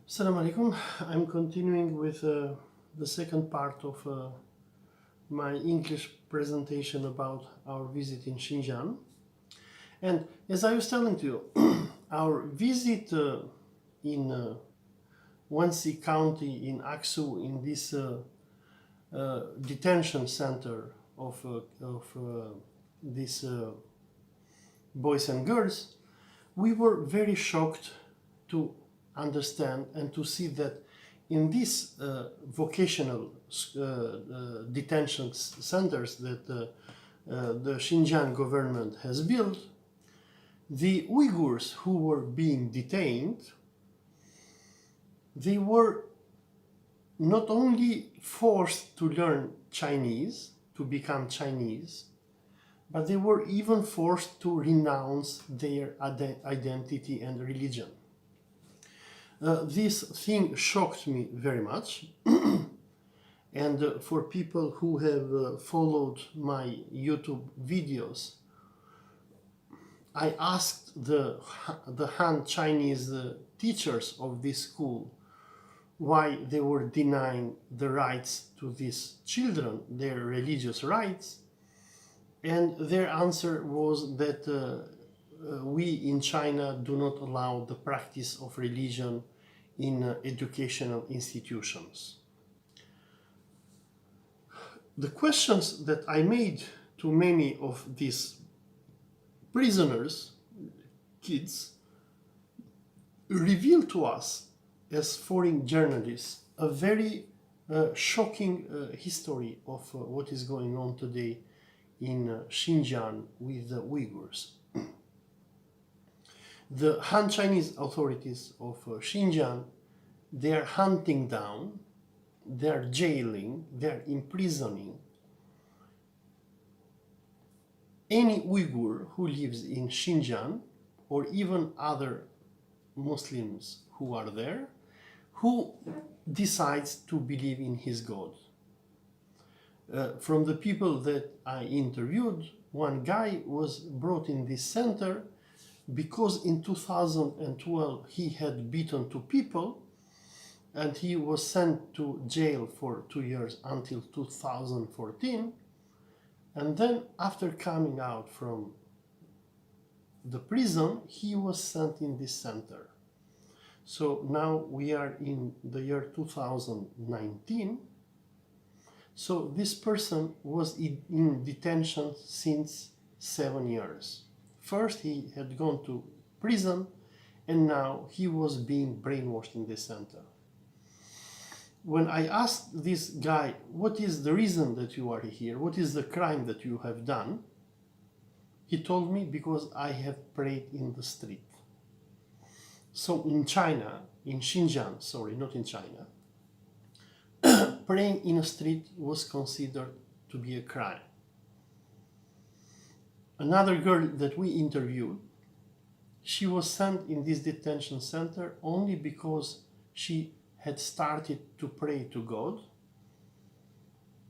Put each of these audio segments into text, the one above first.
Assalamu alaikum. I'm continuing with the second part of my English presentation about our visit in Xinjiang. And as I was telling to you, our visit in Wansi County in Aksu, in this detention center of these boys and girls, we were very shocked to understand and to see that in these vocational detention centers that the Xinjiang government has built, the Uyghurs who were being detained, they were not only forced to learn Chinese, to become Chinese, but they were even forced to renounce their identity and religion. This thing shocked me very much, and for people who have followed my YouTube videos, I asked the Han Chinese teachers of this school why they were denying the rights to these children, their religious rights, and their answer was that we in China do not allow the practice of religion in educational institutions. The questions that I made to many of these prisoners, kids, revealed to us as foreign journalists a very shocking history of what is going on today in Xinjiang with the Uyghurs. The Han Chinese authorities of Xinjiang, they are hunting down, they are jailing, they are imprisoning any Uyghur who lives in Xinjiang, or even other Muslims who are there, who decides to believe in his God. From the people that I interviewed, one guy was brought in this center because in 2012 he had beaten two people and he was sent to jail for 2 years until 2014, and then after coming out from the prison he was sent in this center. So now we are in the year 2019. So this person was in detention since 7 years. First he had gone to prison and now he was being brainwashed in this center. When I asked this guy, what is the reason that you are here? What is the crime that you have done? He told me, because I have prayed in the street. So in China, in Xinjiang, sorry, not in China, praying in a street was considered to be a crime. Another girl that we interviewed, she was sent in this detention center only because she had started to pray to God.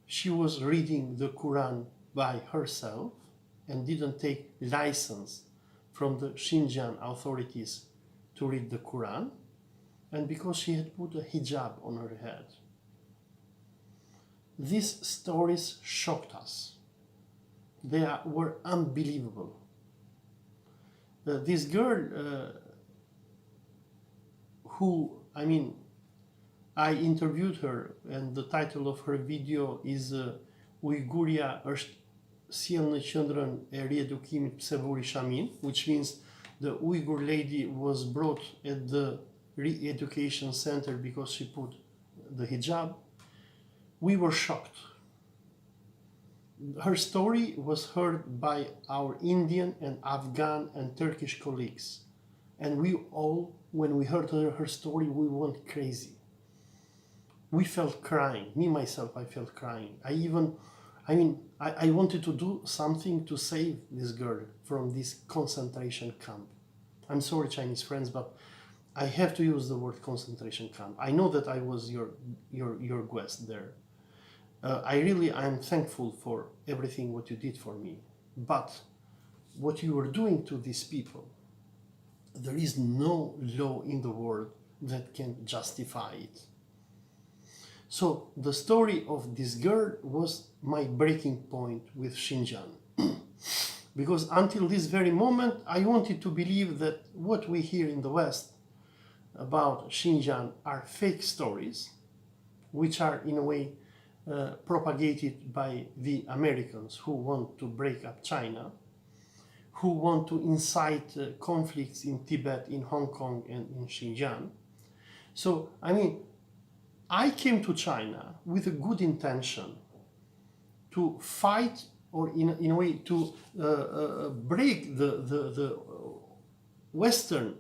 She was reading the Quran by herself and didn't take license from the Xinjiang authorities to read the Quran, and because she had put a hijab on her head. These stories shocked us. They were unbelievable. This girl I interviewed her, and the title of her video is Uiguria është sjellnë qendrën e riedukimit psevuri shamin, which means the Uyghur lady was brought at the re-education center because she put the hijab. We were shocked. Her story was heard by our Indian and Afghan and Turkish colleagues. And we all, when we heard her story, we went crazy. We felt crying. Me, myself, I felt crying. I wanted to do something to save this girl from this concentration camp. I'm sorry, Chinese friends, but I have to use the word concentration camp. I know that I was your guest there. I'm thankful for everything what you did for me. But what you were doing to these people, there is no law in the world that can justify it. So the story of this girl was my breaking point with Xinjiang. Because until this very moment, I wanted to believe that what we hear in the West about Xinjiang are fake stories, which are in a way propagated by the Americans who want to break up China, who want to incite conflicts in Tibet, in Hong Kong, and in Xinjiang. So, I mean, I came to China with a good intention to fight, or in a way to break the Western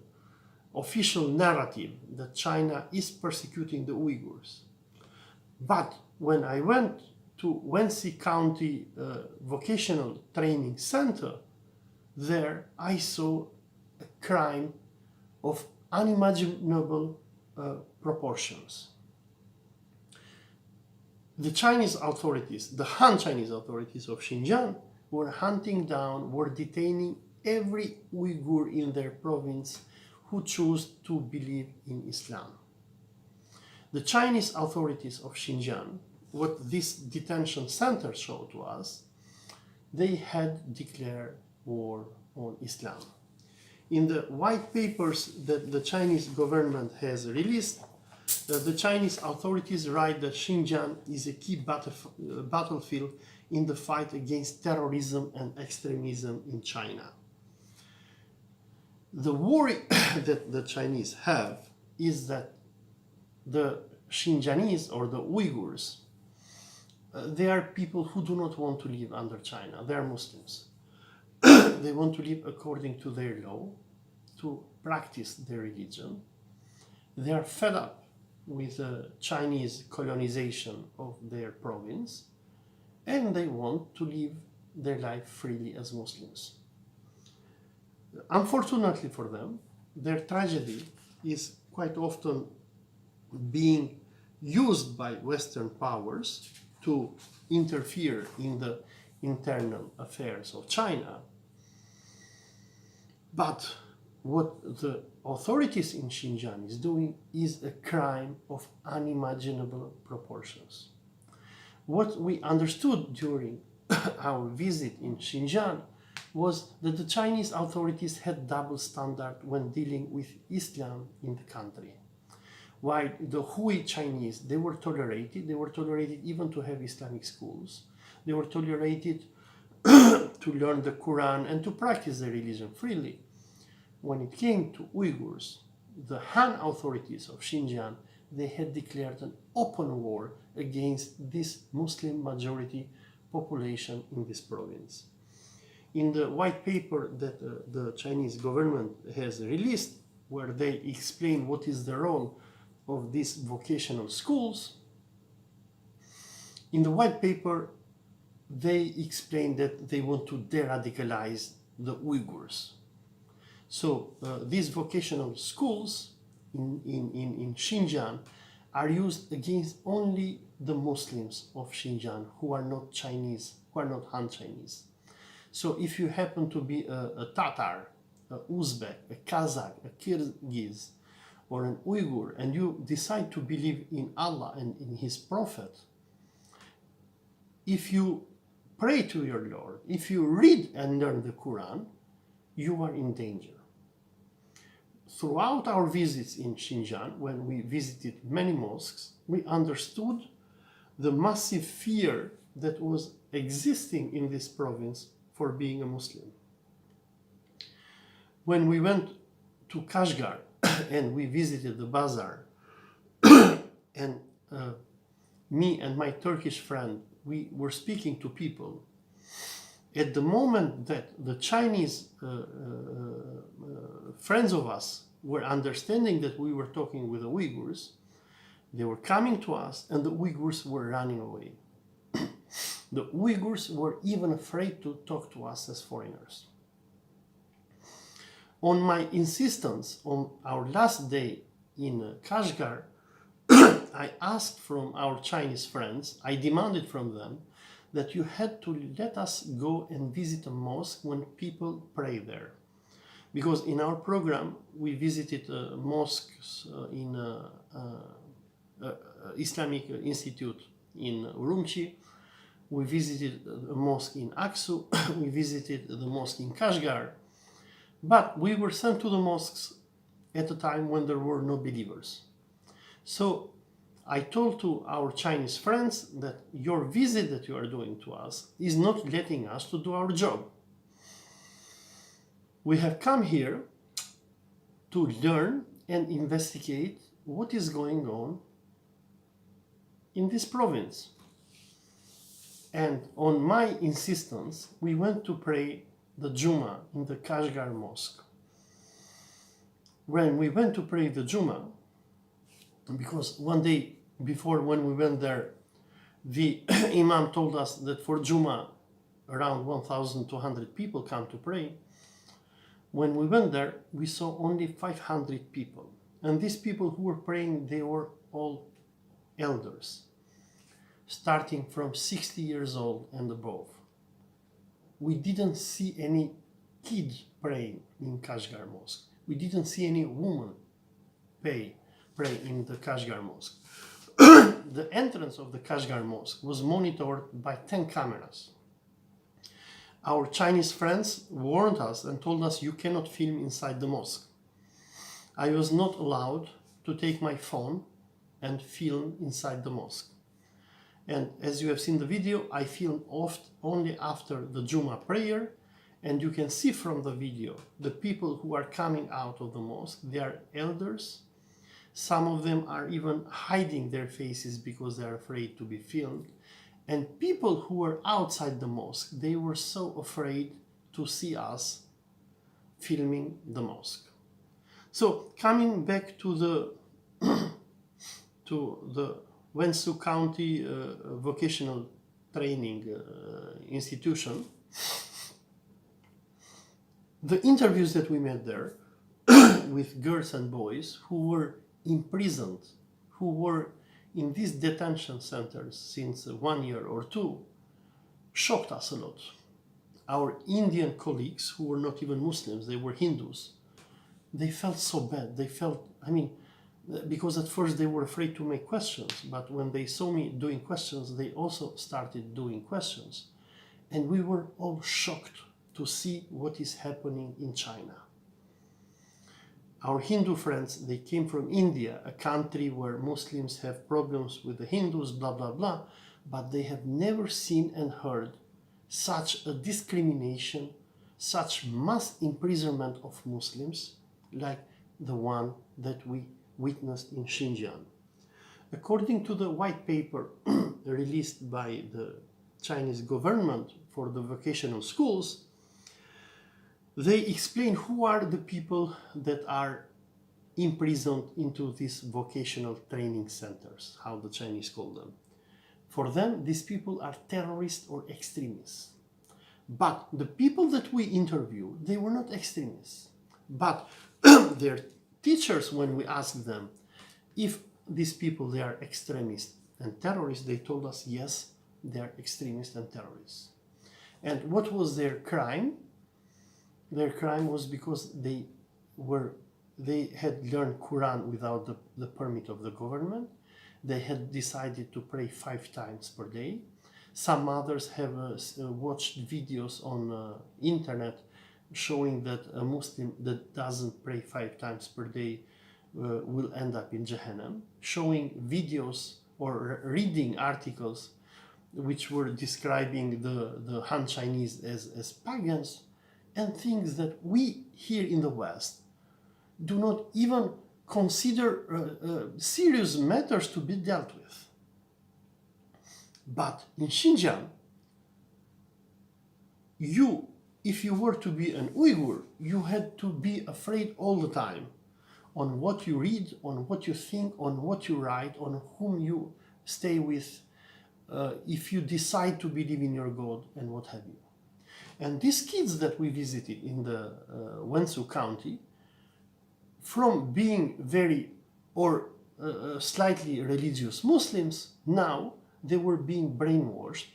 official narrative that China is persecuting the Uyghurs. But when I went to Wensi County Vocational Training Center, there I saw a crime of unimaginable proportions. The Chinese authorities, the Han Chinese authorities of Xinjiang, were hunting down, were detaining every Uyghur in their province who chose to believe in Islam. The Chinese authorities of Xinjiang, what this detention center showed to us, they had declared war on Islam. In the white papers that the Chinese government has released, the Chinese authorities write that Xinjiang is a key battlefield in the fight against terrorism and extremism in China. The worry that the Chinese have is that the Xinjiangese, or the Uyghurs, they are people who do not want to live under China. They are Muslims. They want to live according to their law, to practice their religion. They are fed up with the Chinese colonization of their province, and they want to live their life freely as Muslims. Unfortunately for them, their tragedy is quite often being used by Western powers to interfere in the internal affairs of China. But what the authorities in Xinjiang is doing is a crime of unimaginable proportions. What we understood during our visit in Xinjiang was that the Chinese authorities had double standard when dealing with Islam in the country. While the Hui Chinese, they were tolerated even to have Islamic schools. They were tolerated to learn the Quran and to practice their religion freely. When it came to Uyghurs, the Han authorities of Xinjiang, they had declared an open war against this Muslim majority population in this province. In the white paper that the Chinese government has released, where they explain what is the role of these vocational schools, in the white paper they explain that they want to de-radicalize the Uyghurs. So these vocational schools in Xinjiang are used against only the Muslims of Xinjiang who are not Chinese, who are not Han Chinese. So if you happen to be a Tatar, a Uzbek, a Kazakh, a Kyrgyz, or an Uyghur, and you decide to believe in Allah and in His Prophet, if you pray to your Lord, if you read and learn the Quran, you are in danger. Throughout our visits in Xinjiang, when we visited many mosques, we understood the massive fear that was existing in this province for being a Muslim. When we went to Kashgar and we visited the bazaar, and me and my Turkish friend, we were speaking to people. At the moment that the Chinese friends of us were understanding that we were talking with the Uyghurs, they were coming to us and the Uyghurs were running away. The Uyghurs were even afraid to talk to us as foreigners. On my insistence, on our last day in Kashgar, I asked from our Chinese friends, I demanded from them that you had to let us go and visit a mosque when people pray there. because in our program we visited mosques in Islamic Institute in Urumqi, we visited a mosque in Aksu, we visited the mosque in Kashgar, but we were sent to the mosques at a time when there were no believers. So I told to our Chinese friends that your visit that you are doing to us is not letting us to do our job. We have come here to learn and investigate what is going on in this province. And on my insistence, we went to pray the Juma in the Kashgar mosque. When we went to pray the Juma, because one day before when we went there, the Imam told us that for Juma around 1,200 people come to pray. When we went there, we saw only 500 people. And these people who were praying, they were all elders, starting from 60 years old and above. We didn't see any kid praying in Kashgar mosque. We didn't see any woman pray in the Kashgar mosque. The entrance of the Kashgar mosque was monitored by 10 cameras. Our Chinese friends warned us and told us you cannot film inside the mosque. I was not allowed to take my phone and film inside the mosque. And as you have seen the video, I filmed only after the Juma prayer, and you can see from the video the people who are coming out of the mosque. They are elders. Some of them are even hiding their faces because they are afraid to be filmed. And people who were outside the mosque, they were so afraid to see us filming the mosque. So coming back to the Wensu County Vocational Training Institution, the interviews that we made there with girls and boys who were imprisoned, who were in these detention centers since 1 year or two, shocked us a lot. Our Indian colleagues, who were not even Muslims, they were Hindus, they felt so bad. They felt, because at first they were afraid to make questions, but when they saw me doing questions, they also started doing questions. And we were all shocked to see what is happening in China. Our Hindu friends, they came from India, a country where Muslims have problems with the Hindus, blah, blah, blah, but they have never seen and heard such a discrimination, such mass imprisonment of Muslims like the one that we witnessed in Xinjiang. According to the white paper released by the Chinese government for the vocational schools, they explain who are the people that are imprisoned into these vocational training centers, how the Chinese call them. For them, these people are terrorists or extremists. But the people that we interviewed, they were not extremists. But their teachers, when we asked them if these people, they are extremists and terrorists, they told us, yes, they are extremists and terrorists. And what was their crime? Their crime was because they had learned Quran without the permit of the government. They had decided to pray 5 times per day. Some others have watched videos on internet showing that a Muslim that doesn't pray 5 times per day will end up in Jahannam, showing videos or reading articles which were describing the Han Chinese as pagans, and things that we here in the West do not even consider serious matters to be dealt with. But in Xinjiang, if you were to be an Uyghur, you had to be afraid all the time on what you read, on what you think, on what you write, on whom you stay with, if you decide to believe in your God and what have you. And these kids that we visited in the Wensu County, from being very or slightly religious Muslims, now they were being brainwashed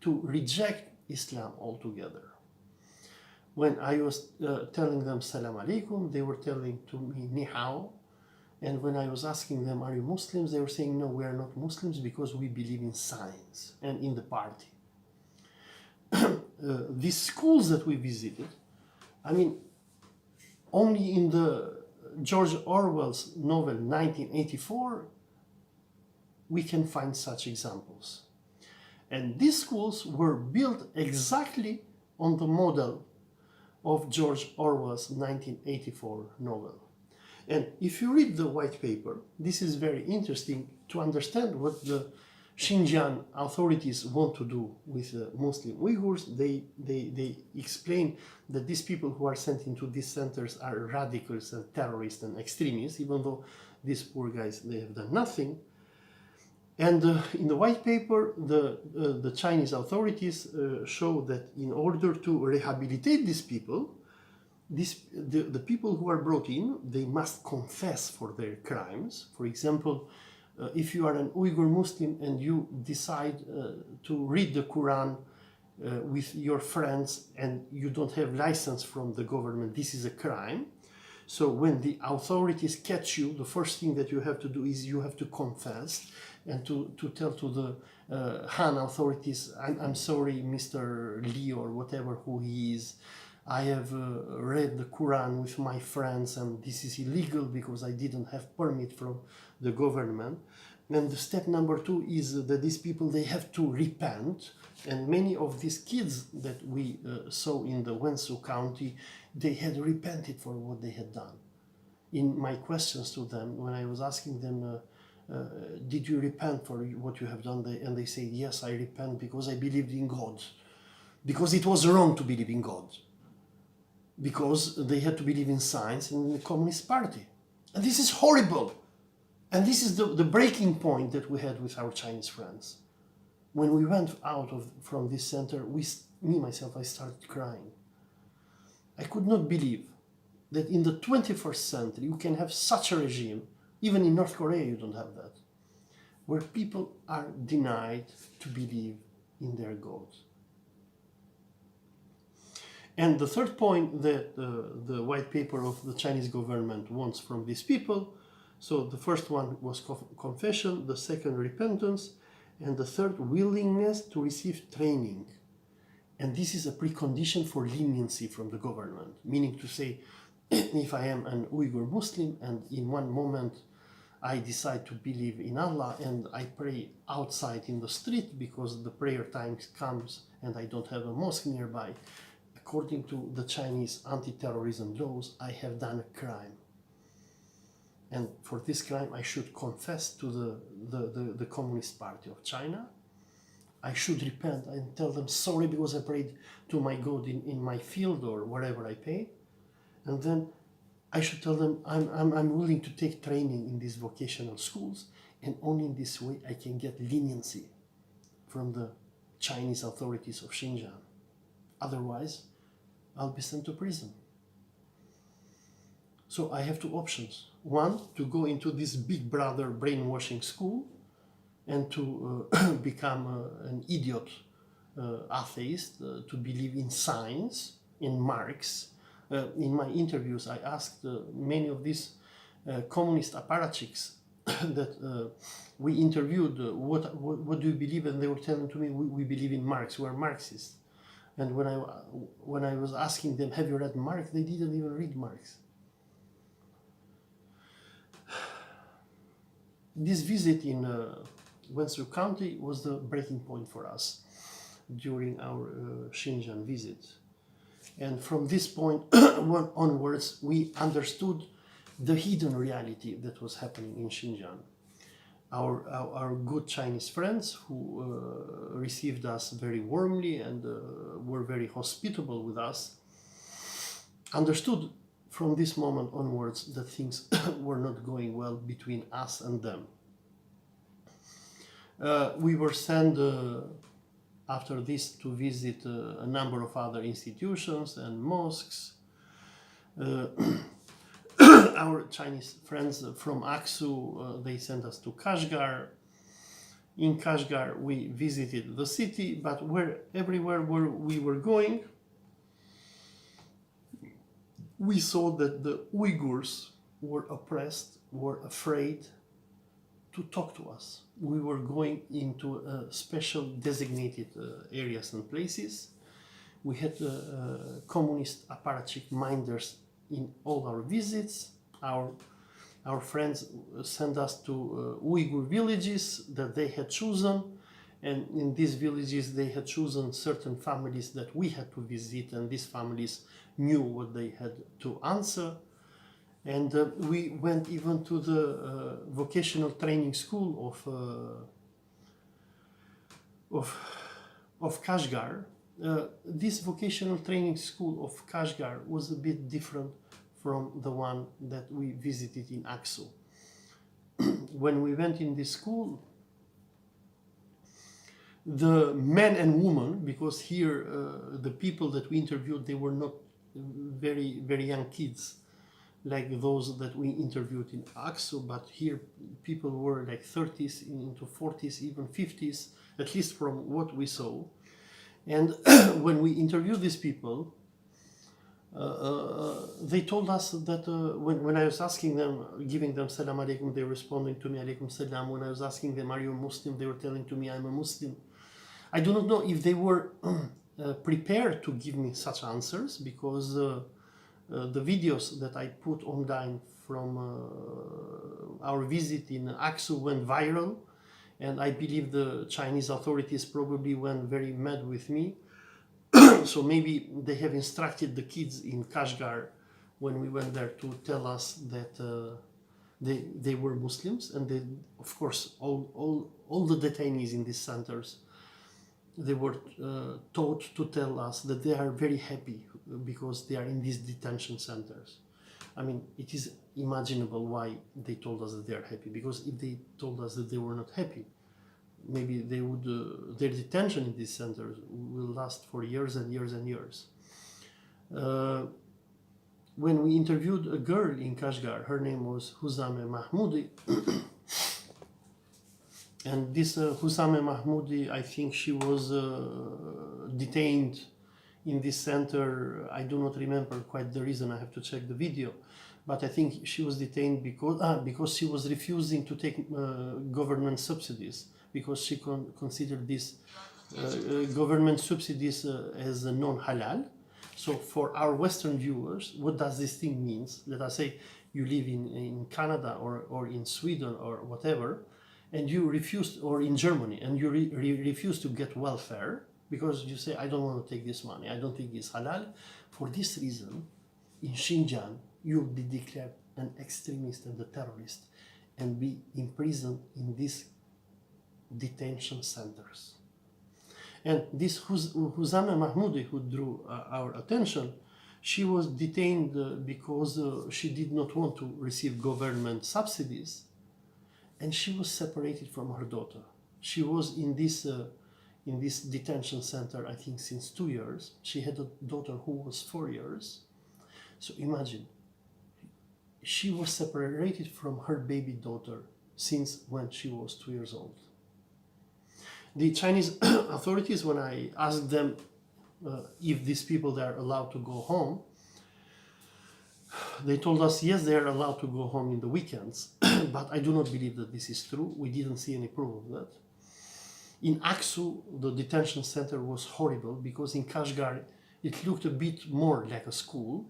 to reject Islam altogether. When I was telling them salam alaikum, they were telling to me ni hao. And when I was asking them, are you Muslims? They were saying, no, we are not Muslims because we believe in science and in the party. These schools that we visited, I mean, only in the George Orwell's novel 1984, we can find such examples. And these schools were built exactly on the model of George Orwell's 1984 novel. And if you read the white paper, this is very interesting to understand what the Xinjiang authorities want to do with Muslim Uyghurs. They explain that these people who are sent into these centers are radicals and terrorists and extremists, even though these poor guys, they have done nothing. And in the white paper, the Chinese authorities show that in order to rehabilitate these people, the people who are brought in, they must confess for their crimes. For example, if you are an Uyghur Muslim and you decide to read the Quran with your friends and you don't have license from the government, this is a crime. So when the authorities catch you, the first thing that you have to do is you have to confess and to tell to the Han authorities, I'm sorry, Mr. Lee or whatever who he is, I have read the Quran with my friends and this is illegal because I didn't have permit from the government. And the step number 2 is that these people, they have to repent. And many of these kids that we saw in the Wenzhou County, they had repented for what they had done. In my questions to them, when I was asking them, did you repent for what you have done? And they said, yes, I repent because I believed in God. Because it was wrong to believe in God. Because they had to believe in science and in the Communist Party. And this is horrible. And this is the breaking point that we had with our Chinese friends. When we went out from this center, me, myself, I started crying. I could not believe that in the 21st century you can have such a regime, even in North Korea you don't have that, where people are denied to believe in their gods. And the third point that the white paper of the Chinese government wants from these people, so the first one was confession, the second repentance, and the third willingness to receive training. And this is a precondition for leniency from the government, meaning to say, if I am an Uyghur Muslim and in one moment I decide to believe in Allah and I pray outside in the street because the prayer time comes and I don't have a mosque nearby, according to the Chinese anti-terrorism laws, I have done a crime. And for this crime, I should confess to the Communist Party of China. I should repent and tell them sorry because I prayed to my God in my field or wherever I pay. And then I should tell them I'm willing to take training in these vocational schools, and only in this way I can get leniency from the Chinese authorities of Xinjiang. Otherwise, I'll be sent to prison. So I have two options. One, to go into this big brother brainwashing school and to become an idiot atheist, to believe in science, in Marx. In my interviews, I asked many of these communist apparatchiks that we interviewed, what do you believe? And they were telling to me, we believe in Marx, we are Marxists. And when I was asking them, have you read Marx? They didn't even read Marx. This visit in Wenzhou County was the breaking point for us during our Xinjiang visit. And from this point onwards, we understood the hidden reality that was happening in Xinjiang. Our good Chinese friends who received us very warmly and were very hospitable with us understood from this moment onwards that things were not going well between us and them. We were sent after this to visit a number of other institutions and mosques. Our Chinese friends from Aksu, they sent us to Kashgar. In Kashgar, we visited the city, but everywhere where we were going, we saw that the Uyghurs were oppressed, were afraid to talk to us. We were going into special designated areas and places. We had communist apparatchik minders in all our visits. Our friends sent us to Uyghur villages that they had chosen, and in these villages they had chosen certain families that we had to visit, and these families knew what they had to answer. And we went even to the vocational training school of Kashgar. This vocational training school of Kashgar was a bit different from the one that we visited in Aksu. When we went in this school, the men and women, because here the people that we interviewed, they were not very, very young kids like those that we interviewed in Aksu, but here people were like 30s into 40s, even 50s, at least from what we saw. And when we interviewed these people, they told us that when I was asking them, giving them salam alaikum, they were responding to me alaikum salam. When I was asking them, are you a Muslim, they were telling to me I'm a Muslim. I do not know if they were prepared to give me such answers, because the videos that I put online from our visit in Aksu went viral, and I believe the Chinese authorities probably went very mad with me. So maybe they have instructed the kids in Kashgar when we went there to tell us that they were Muslims, and they, of course, all the detainees in these centers, they were taught to tell us that they are very happy because they are in these detention centers. I mean, it is imaginable why they told us that they are happy, because if they told us that they were not happy, maybe they would, their detention in these centers will last for years and years and years. When we interviewed a girl in Kashgar, her name was Husame Mahmoudi, and this Husame Mahmoudi, I think she was detained in this center. I do not remember quite the reason, I have to check the video, but I think she was detained because she was refusing to take government subsidies, because she considered these government subsidies as non-halal. So for our Western viewers, what does this thing mean? Let us say you live in Canada or in Sweden or whatever, and you refuse, or in Germany, and you refuse to get welfare because you say, I don't want to take this money, I don't think it's halal. For this reason, in Xinjiang, you'll be declared an extremist and a terrorist and be imprisoned in these detention centers. And this Husame Mahmoudi, who drew our attention, she was detained because she did not want to receive government subsidies, and she was separated from her daughter. She was in this detention center, I think, since 2 years. She had a daughter who was 4 years. So imagine, she was separated from her baby daughter since when she was 2 years old. The Chinese authorities, when I asked them if these people are allowed to go home, they told us yes, they are allowed to go home in the weekends, but I do not believe that this is true. We didn't see any proof of that. In Aksu, the detention center was horrible, because in Kashgar it looked a bit more like a school,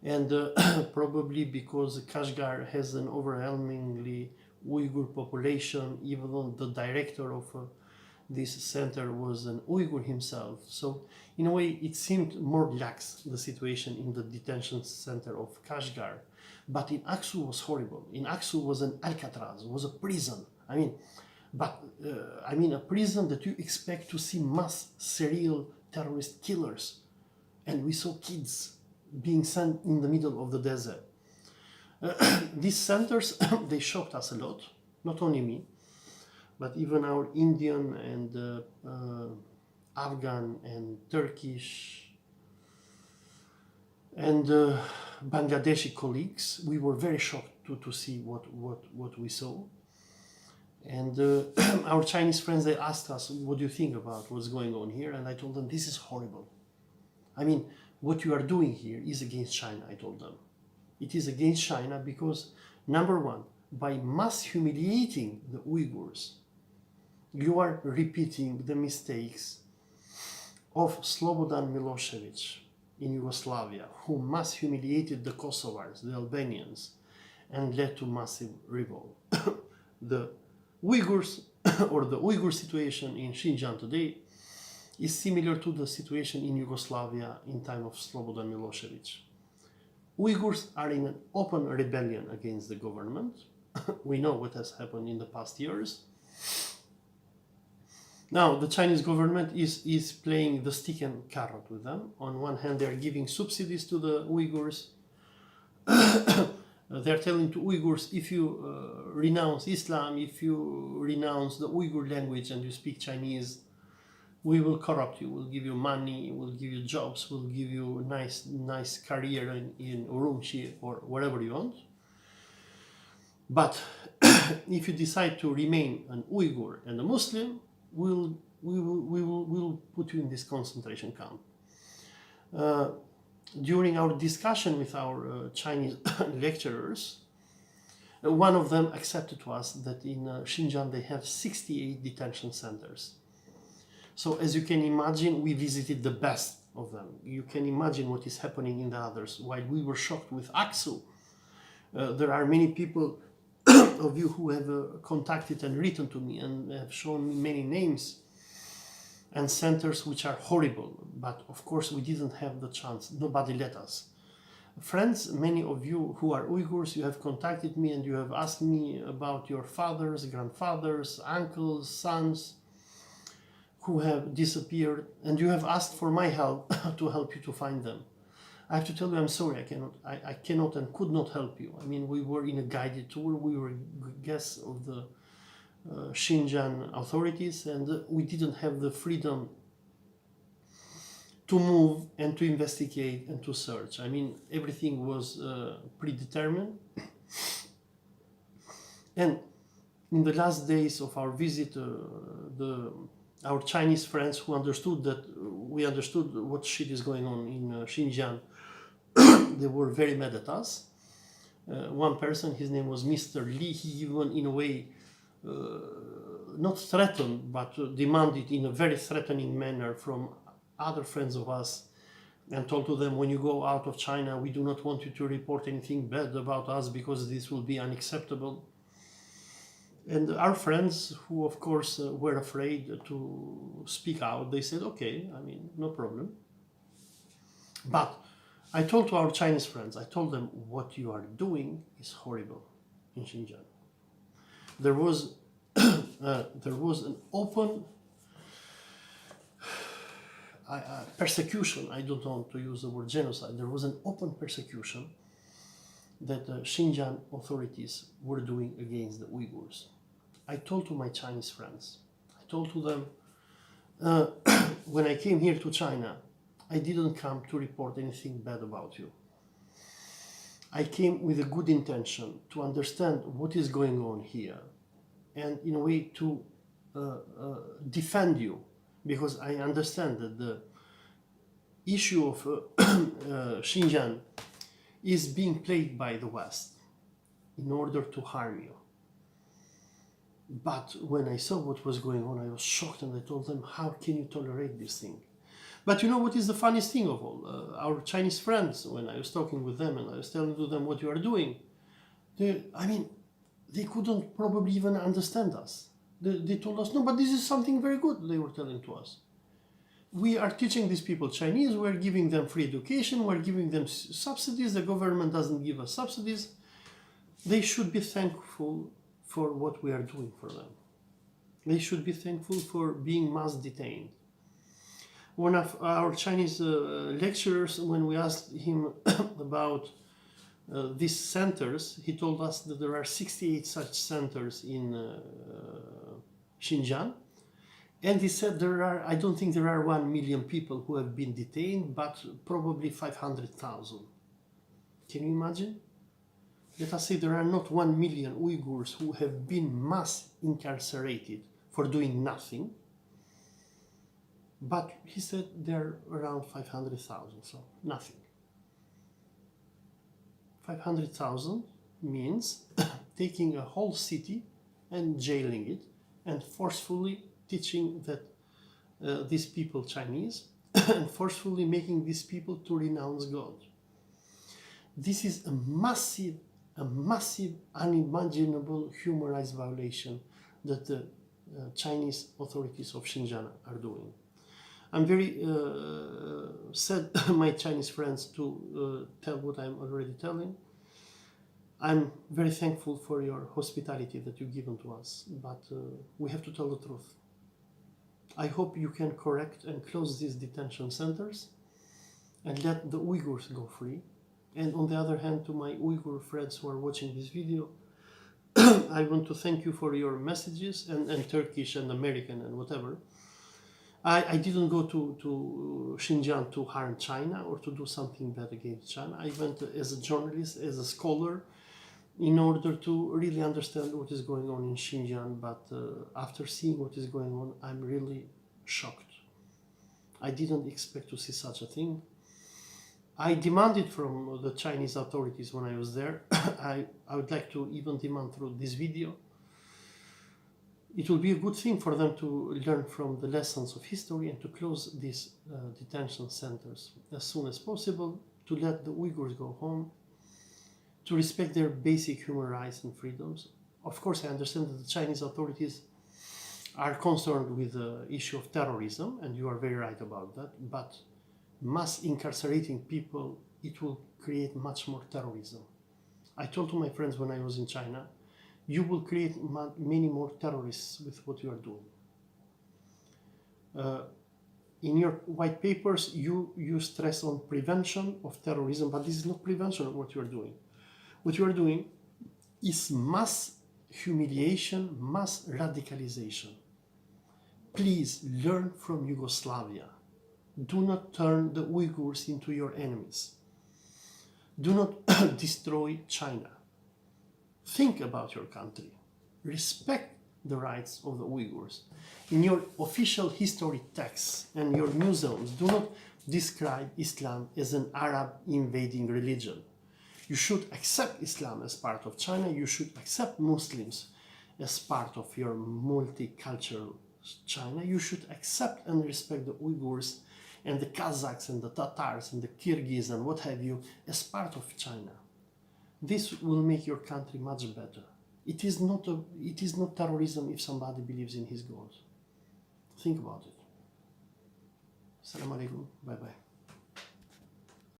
and probably because Kashgar has an overwhelmingly Uyghur population, even though the director of this center was an Uyghur himself. So in a way it seemed more lax, the situation in the detention center of Kashgar. But in Aksu was horrible. In Aksu was an Alcatraz, was a prison. I mean a prison that you expect to see mass serial terrorist killers. And we saw kids being sent in the middle of the desert. These centers, they shocked us a lot, not only me, but even our Indian and Afghan and Turkish and Bangladeshi colleagues. We were very shocked to see what we saw. And our Chinese friends, they asked us, what do you think about what's going on here? And I told them, this is horrible. I mean, what you are doing here is against China, I told them. It is against China because, number one, by mass humiliating the Uyghurs, you are repeating the mistakes of Slobodan Milosevic in Yugoslavia, who mass humiliated the Kosovars, the Albanians, and led to massive revolt. The Uyghurs, or the Uyghur situation in Xinjiang today, is similar to the situation in Yugoslavia in time of Slobodan Milosevic. Uyghurs are in an open rebellion against the government. We know what has happened in the past years. Now, the Chinese government is playing the stick and carrot with them. On one hand, they are giving subsidies to the Uyghurs. They're telling to Uyghurs, if you renounce Islam, if you renounce the Uyghur language and you speak Chinese, we will corrupt you, we'll give you money, we'll give you jobs, we'll give you a nice career in Urumqi or wherever you want. But if you decide to remain an Uyghur and a Muslim, we'll put you in this concentration camp. During our discussion with our Chinese lecturers, one of them accepted to us that in Xinjiang they have 68 detention centers. So as you can imagine, we visited the best of them. You can imagine what is happening in the others. While we were shocked with Aksu, there are many people of you who have contacted and written to me and have shown me many names and centers which are horrible. But of course we didn't have the chance. Nobody let us. Friends, many of you who are Uyghurs, you have contacted me and you have asked me about your fathers, grandfathers, uncles, sons who have disappeared, and you have asked for my help to help you to find them. I have to tell you, I'm sorry, I cannot and could not help you. I mean, we were in a guided tour, we were guests of the Xinjiang authorities, and we didn't have the freedom to move and to investigate and to search. I mean, everything was predetermined. And in the last days of our visit, our Chinese friends who understood that we understood what shit is going on in Xinjiang, they were very mad at us. One person, his name was Mr. Li, he even in a way not threatened, but demanded in a very threatening manner from other friends of us and told to them, when you go out of China, we do not want you to report anything bad about us because this will be unacceptable. And our friends, who of course were afraid to speak out, they said, okay, I mean, no problem. But I told to our Chinese friends, I told them, what you are doing is horrible in Xinjiang. There was an open persecution. I don't want to use the word genocide. There was an open persecution that the Xinjiang authorities were doing against the Uyghurs. I told to my Chinese friends, I told to them, when I came here to China, I didn't come to report anything bad about you. I came with a good intention to understand what is going on here and in a way to defend you, because I understand that the issue of Xinjiang is being played by the West in order to harm you. But when I saw what was going on, I was shocked and I told them, how can you tolerate this thing? But you know what is the funniest thing of all? Our Chinese friends, when I was talking with them and I was telling to them what you are doing, they couldn't probably even understand us. They told us, no, but this is something very good, they were telling to us. We are teaching these people Chinese, we're giving them free education, we're giving them subsidies, the government doesn't give us subsidies. They should be thankful for what we are doing for them. They should be thankful for being mass detained. One of our Chinese lecturers, when we asked him about these centers, he told us that there are 68 such centers in Xinjiang. And he said I don't think there are 1 million people who have been detained, but probably 500,000. Can you imagine? Let us say there are not 1 million Uyghurs who have been mass incarcerated for doing nothing, But he said they're around 500,000, so nothing. 500,000 means taking a whole city and jailing it and forcefully teaching that these people Chinese and forcefully making these people to renounce God. This is a massive, unimaginable human rights violation that the Chinese authorities of Xinjiang are doing. I'm very sad, my Chinese friends, to tell what I'm already telling. I'm very thankful for your hospitality that you've given to us, but we have to tell the truth. I hope you can correct and close these detention centers and let the Uyghurs go free. And on the other hand, to my Uyghur friends who are watching this video, I want to thank you for your messages, and Turkish and American and whatever. I didn't go to Xinjiang to harm China or to do something bad against China. I went as a journalist, as a scholar, in order to really understand what is going on in Xinjiang. But after seeing what is going on, I'm really shocked. I didn't expect to see such a thing. I demanded from the Chinese authorities when I was there, I would like to even demand through this video, it will be a good thing for them to learn from the lessons of history and to close these detention centers as soon as possible, to let the Uyghurs go home, to respect their basic human rights and freedoms. Of course, I understand that the Chinese authorities are concerned with the issue of terrorism, and you are very right about that, but mass incarcerating people, it will create much more terrorism. I told to my friends when I was in China, you will create many more terrorists with what you are doing. In your white papers, you stress on prevention of terrorism, but this is not prevention of what you are doing. What you are doing is mass humiliation, mass radicalization. Please learn from Yugoslavia. Do not turn the Uyghurs into your enemies. Do not destroy China. Think about your country. Respect the rights of the Uyghurs. In your official history texts and your museums, do not describe Islam as an Arab invading religion. You should accept Islam as part of China. You should accept Muslims as part of your multicultural China. You should accept and respect the Uyghurs and the Kazakhs and the Tatars and the Kyrgyz and what have you as part of China. This will make your country much better. It is not terrorism if somebody believes in his God. Think about it. Assalamu alaikum. Bye bye.